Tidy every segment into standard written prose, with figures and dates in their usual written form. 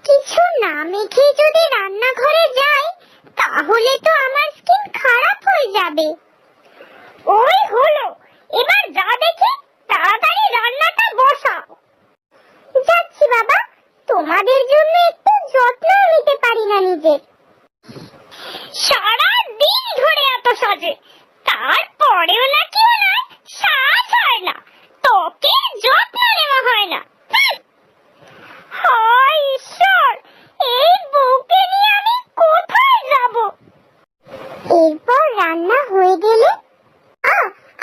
কিছু না মেখে যদি রান্নাঘরে যাই তাহলে তো আমার স্কিন খারাপ হয়ে যাবে। ওই হলো, এবার যা দেখি তাড়াতাড়ি রান্নাটা বসাও। যাচ্ছি বাবা, তোমাদের জন্য একটু যত্ন নিতে পারি না নিজের। সারা দিন ধরে এত সাজে, তারপরেও নাকি ওনার সাজ হয় না, তোকে যত্ন নেওয়া হয় না। হায় ঈশ্বর, এই বউকে নিয়ে আমি কোথায় যাব? এরপর রান্না হয়ে গেলে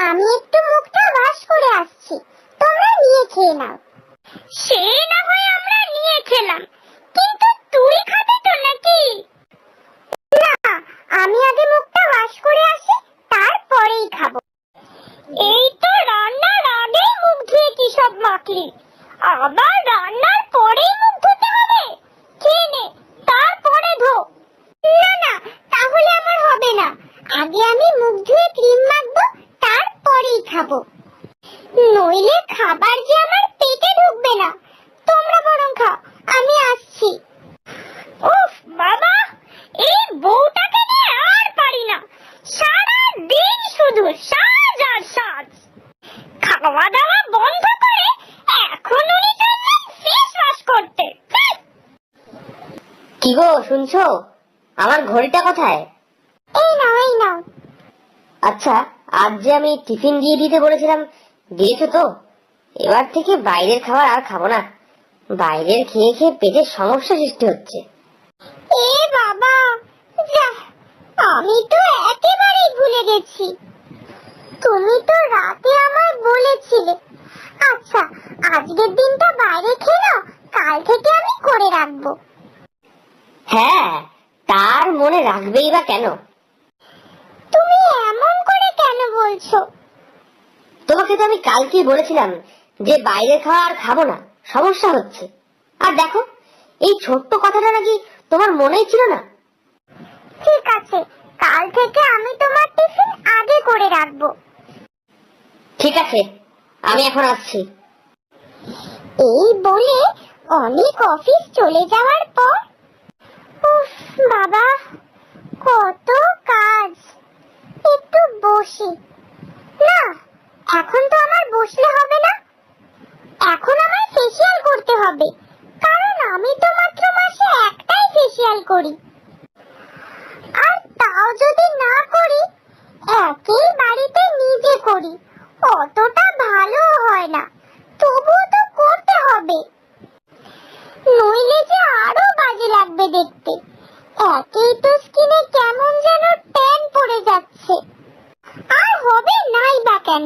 আমি একটু মুখটা ওয়াশ করে আসছি, তোমরা নিয়ে খেয়ে নাও। সে না হয় আমরা নিয়ে খেলাম, কিন্তু তুই খাবি তো নাকি? না, আমি আগে মুখটা ওয়াশ করে আসি, তারপরেই খাবো। এই তো রান্নার আগেই মুখ ধুয়ে কি সব মাখলি, আবার রান্নার পরেই মুখ ধুতে হবে? খেয়ে নে, তারপরে ধো। না না, তাহলে আমার হবে না, আগে আমি মুখ ধুয়ে ক্রিম মাখবো, তারপরেই খাবো। নইলে খাবার যে আমার পেটে ঢুকবে না। তোমরা বরং খাও, আমি আসছি। উফ বাবা, এই বউটাকে নিয়ে আর পারি না, সারা দিন শুধু সাজ আর সাজ। খাওয়া দাওয়া বন্ধ করে এখন উনি চাইছেন ফেস ওয়াশ করতে। কি গো, শুনছো? আমার ঘড়িটা কোথায়? এই নাও, এই নাও। আচ্ছা, আজ যে আমি টিফিন দিয়ে দিতে বলেছিলাম, দিয়েছো তো? এবার থেকে বাইরের খাবার আর খাবো না। বাইরের খেয়ে খেয়ে পেটের সমস্যা সৃষ্টি হচ্ছে। এ বাবা, যা, আমি তো একেবারেই ভুলে গেছি। তুমি তো রাতে আমায় বলেছিলে। আচ্ছা, আজকের দিনটা বাইরে খেয়ে নাও, কাল থেকে আমি করে রাখবো। হ্যাঁ, তার মনে রাখবেই বা কেন? তুমি এমন করে কেন বলছো? তোমাকে তো আমি কালকেই বলেছিলাম যে বাইরের খাওয়া আর খাবো না, সমস্যা হচ্ছে। আর দেখো, এই ছোট্ট কথাটা নাকি তোমার মনেই ছিল না। ঠিক আছে, কাল থেকে আমি তোমার টিফিন আগে করে রাখবো। ঠিক আছে, আমি এখন আসছি। এই বলে অনেক অফিস চলে যাওয়ার পর, উফ বাবা, কত কাজ। একটু বসি। না, এখন তো আমার বসলে হবে না, এখন আমার ফেসিয়াল করতে হবে, কারণ আমি তো মাত্র মাসে একটাই ফেসিয়াল করি। আর তাও যদি না করি, একই বাড়িতে নিজে করি, অতটা ভালো হয় না, তবুও তো করতে হবে, নইলে যে আরো বাজে লাগবে দেখতে। একই তো স্কিনে কেমন যেন ট্যান পড়ে যাচ্ছে। আর হবে নাই বা কেন,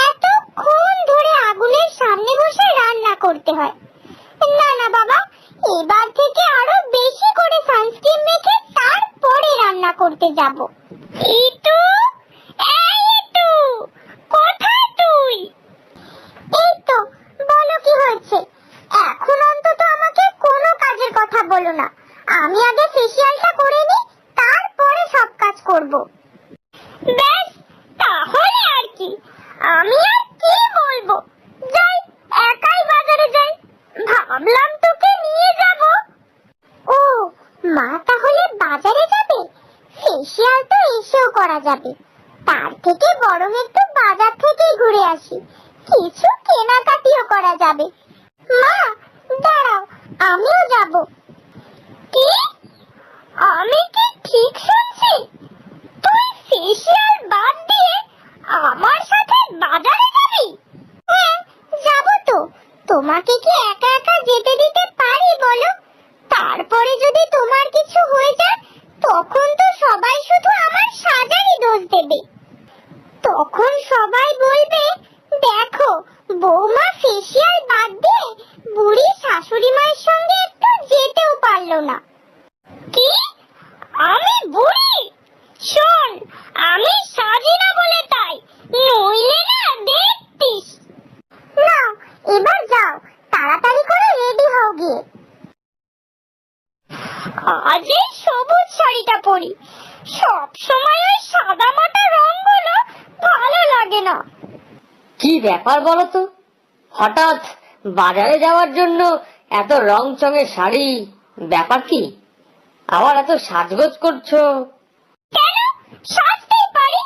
এতক্ষণ ধরে আগুনের সামনে বসে রান্না করতে হয়। না না বাবা, এবার থেকে আরো বেশি করে সানস্ক্রিন মেখে তারপরে রান্না করতে যাব। ইটু, এই ইটু, কোথায় তুই? এই তো, বলো কি হয়েছে? এখন অন্তত আমাকে কোনো কাজের কথা বলো না, আমি আগে ফেসিয়ালটা করে নিই, তারপরে সব কাজ করব। ব্যাস, তাহলে আর কি, আমি আর কি বলবো। যাই, একাই বাজারে যাই, ভাবলাম তোকে নিয়ে যাব। ও মা, তাহলে বাজারে যাবে? ফেসিয়াল তো এসেও করা যাবে, তার থেকে বরং একটু বাজার থেকেই ঘুরে আসি, কিছু কেনাকাটিও করা যাবে। মা দাঁড়াও, আমিও যাব। কি? আমি কি ঠিক শুনছি? তুই ফেসিয়াল বাদ দিয়ে আমার সাথে বাজারে যাবি? হ্যাঁ, যাব তো। তোমাকে কি একা একা যেতে দিতে পারি বলো? তারপরে যদি তোমার কিছু হয়ে যায়, তখন তো সবাই শুধু আমার সাজারই দোষ দেবে। তখন সবাই বলবে, দেখো বৌমা ফেসিয়াল বাদ দিয়ে বুড়ি শাশুড়ি মায়ের সঙ্গে একটু যেতেও পারলো না। কি? আমি বুড়ি? শোন, আমি সাজি না বলে তাই, নইলে না দেখতিস। নাও, এবার যাও, তাড়াতাড়ি করে রেডি হও গিয়ে। আজ এই সবুজ শাড়িটা পরি, সব সময় ওই সাদা মাটা রঙগুলো ভালো লাগে না। কি ব্যাপার বলো তো, হঠাৎ বাজারে যাওয়ার জন্য এত রং চঙের শাড়ি, ব্যাপার কি? আবার এত সাজগোজ করছো? কেন সাজতেই পারি,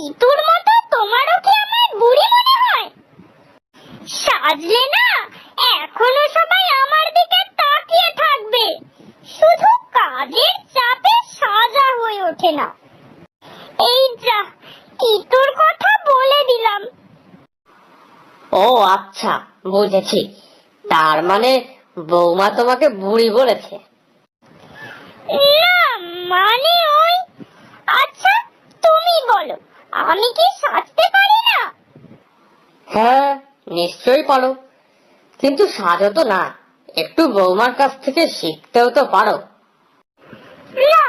ইতুর মতো তোমারও কি আমার বুড়ি মনে হয়? সাজলে না এখনো সবাই আমার দিকে তাকিয়ে থাকবে, শুধু কাজের চাপে সাজা হয়ে ওঠে না। এই যা, ইতুর কথা বলে দিলাম। ও আচ্ছা, বুঝেছি। তার মানে বৌমা তোমাকে বুড়ি বলেছে? না মানে ওই, আচ্ছা তুমি বলো, আমি কি সাজতে পারি না? হ্যাঁ, নিশ্চয়ই পারো, কিন্তু সাজো তো না, একটু বৌমার কাছ থেকে শিখতেও তো পারো। না,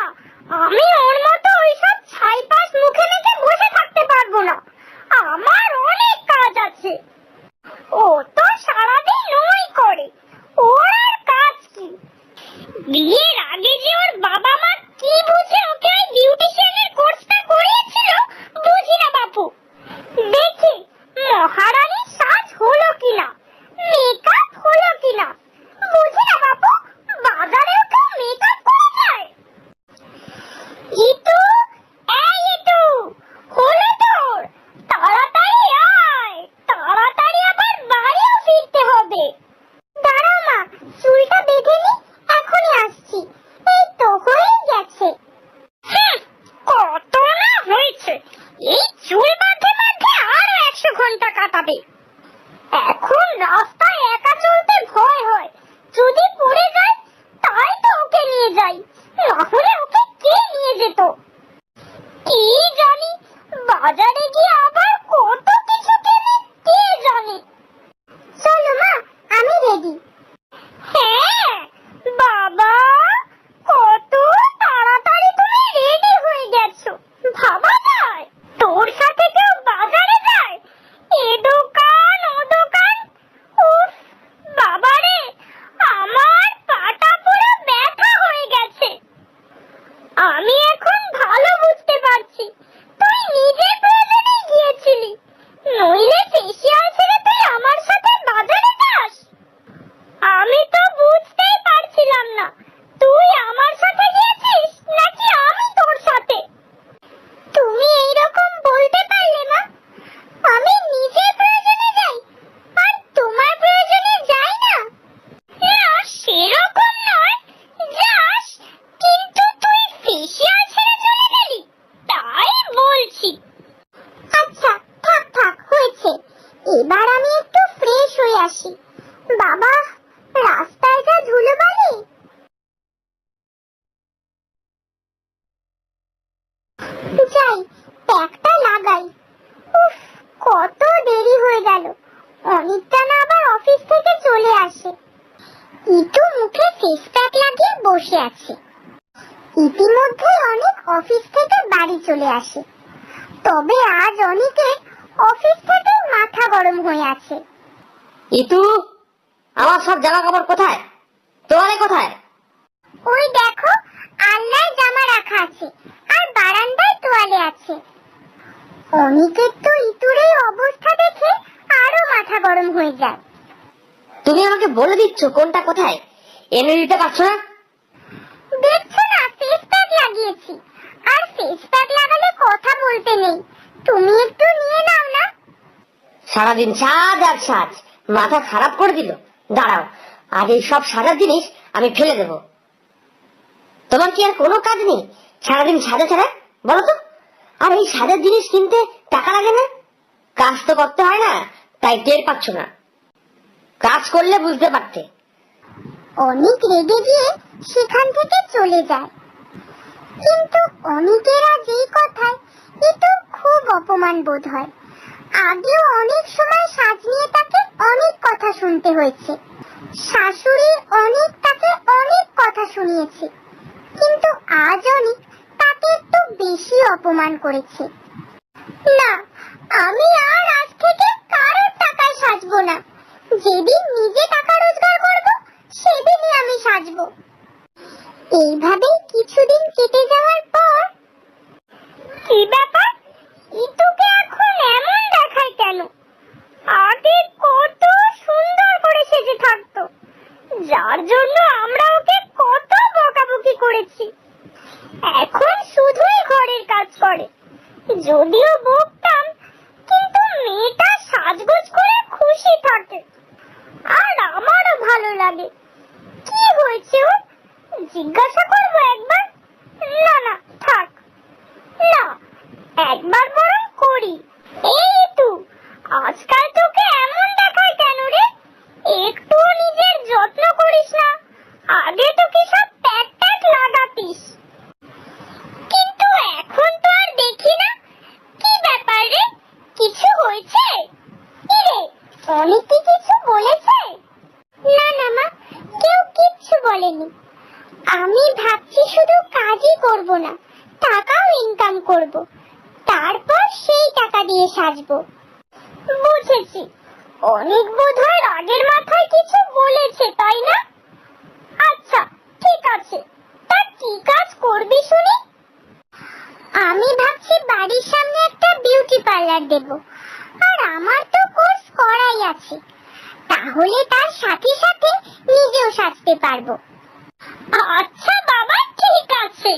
আমি ওর মতো ওইসব ছাইপাশ মুখে মেখে বসে থাকতে পারবো না, আমার অনেক কাজ আছে। ও তো সারাদিন ওই করে, ওর আর কাজ কি? বিয়ের আগে যে ওর বাবা মা কি বুঝে ওকে ওই বিউটিশিয়ানের কোর্সটা করিয়েছিল, বুঝি না বাপু। দেখি মহারানী সাজ হলো কিনা, মেকআপ হলো কিনা, বুঝি না বাপু। বাজারেও কেউ মেকআপ করে যায়? ইতু, এই ইতু, হলো তোর? তাড়াতাড়ি আয়, তাড়াতাড়ি আবার বাড়িও ফিরতে হবে। দাঁড়াও মা, চুলটা বেঁধে নি, এখনই আসছি। এই তো হয়ে গেছে। কত না হয়েছে, এই চুল বাঁধতে বাঁধতে আরো 100 ঘন্টা কাটাবে। এখন রাস্তায় একা চলতে ভয় হয়, যদি পড়ে যায় তাই তো ওকে নিয়ে যাই, নাহলে ওকে কে নিয়ে যেত? কি জানি বাজারে গিয়ে আবার কত কিছু কেনে, কে জানে। চলো মা, আমি রেডি। হ্যাঁ বাবা, কত তাড়াতাড়ি তুমি রেডি হয়ে গেছো, ভাবা যায় তোর সাথে কেউ বাজারে যায়? এ দোকান ও দোকান, উফ বাবারে, আমার পাটা পুরো ব্যথা হয়ে গেছে। আমি এখন ভালো বুঝতে পারছি তুই নিজের প্রয়োজনেই গিয়েছিলি, নইলে ফেসিয়াল ছেড়ে তুই আমার সাথে বাজারে যাস? আমি তো বুঝতেই পারছিলাম না তুই আমার সাথে গিয়েছিস নাকি আমি তোর সাথে। তুমি এইরকম বলতে পারলে মা? আমি নিজের প্রয়োজনে যাই আর তোমার প্রয়োজনে যাই না? না সেরকম নয়, যাস, কিন্তু তুই ফেসিয়াল ছেড়ে চলে গেলি, তাই বলছি। আচ্ছা থাক থাক, হয়েছে, এবার আমি একটু ফ্রেশ হয়ে আসি। বাবা, রাস্তায় যা ধুলোবালি। যাই, প্যাকটা লাগাই। উফ, কত দেরি হয়ে গেল, অনিকটা না আবার অফিস থেকে চলে আসে। ইতু মুখে ফেস প্যাক লাগিয়ে বসে আছে। ইতিমধ্যে অনেক অফিস থেকে বাড়ি চলে আসে, তবে আজ অনেকে অফিস থেকে মাথা গরম হয়ে আছে। ইতু, আমার সব জামা কাপড় কোথায়? তোয়ালে কোথায়? ওই দেখো, আলনায় জামা রাখা আছে আর বারান্দায় তোয়ালে আছে। অনেকের তো ইতুর এই অবস্থা দেখে আরো মাথা গরম হয়ে যায়। তুমি আমাকে বলে দিচ্ছ কোনটা কোথায়, এনে দিতে পারছো না? দেখছো না ফেস প্যাক লাগিয়েছি, আর ফেস প্যাক লাগালে কথা বলতে নেই, তুমি একটু নিয়ে নাও না। সারাদিন সাজ আর সাজ, মাথা খারাপ করে দিল। দাঁড়াও, আজ এই সব সাজার জিনিস আমি ফেলে দেব। তোমার কি আর কোনো কাজ নেই সারাদিন সাজা ছাড়া, বলো তো? আর এই সাজার জিনিস কিনতে টাকা লাগে না? কাজ তো করতে হয় না, তাই টের পাচ্ছ না। কাজ করলে বুঝতে পারতে। অনেক রেগে গিয়ে সেখান থেকে চলে যায়। কিন্তু অনেকেরা যেই কথায় একটু খুব অপমান বোধ হয়। আগেও অনেক সময় সাজ নিয়ে তাকে অনেক কথা শুনতে হয়েছে, শাশুড়ি অনেক তাকে অনেক কথা শুনিয়েছে, কিন্তু আজ অনেক তাকে একটু বেশি অপমান করেছে। না, আমি আর আজ থেকে কারোর টাকায় সাজবো না, যেদিন নিজে টাকা রোজগার করব সেদিনই আমি সাজবো। এইভাবেই কিছুদিন কেটে যাওয়ার পর, কি ব্যাপার, ইতুকে এখন এমন দেখায় কেন? আগে কত সুন্দর করে সেজে থাকতো, যদিও বকতাম, কিন্তু মেয়েটা সাজগোজ করে খুশি থাকে, আর আমারও ভালো লাগে। কি হয়েছে ওর জিজ্ঞাসা করবো একবার? না না থাক, না একবার বরং করি। এই তু, আজকাল তোকে এমন দেখায় কেন রে? একটু নিজের যত্ন করিস না। আগে তো কি সব প্যাক ট্যাক লাগাতিস, কিন্তু এখন তো আর দেখি না। কি ব্যাপার রে, কিছু হয়েছে? কি রে, অনেক কি কিছু বলেছে? না না মা, কেউ কিচ্ছু বলেনি। আমি ভাবছি শুধু কাজই করব না, টাকাও ইনকাম করব, তারপর সেই টাকা দিয়ে সাজবো। বুঝেছি, অনেক বোধহয় রাগের মাথায় কিছু বলেছে, তাই না? আচ্ছা ঠিক আছে, তা কি কাজ করবি শুনি? আমি ভাবছি বাড়ির সামনে একটা বিউটি পার্লার দেব, আর আমার তো কোর্স করাই আছে, তাহলে তার সাথে সাথে নিজেও সাজতে পারবো। আচ্ছা বাবা, ঠিক আছে।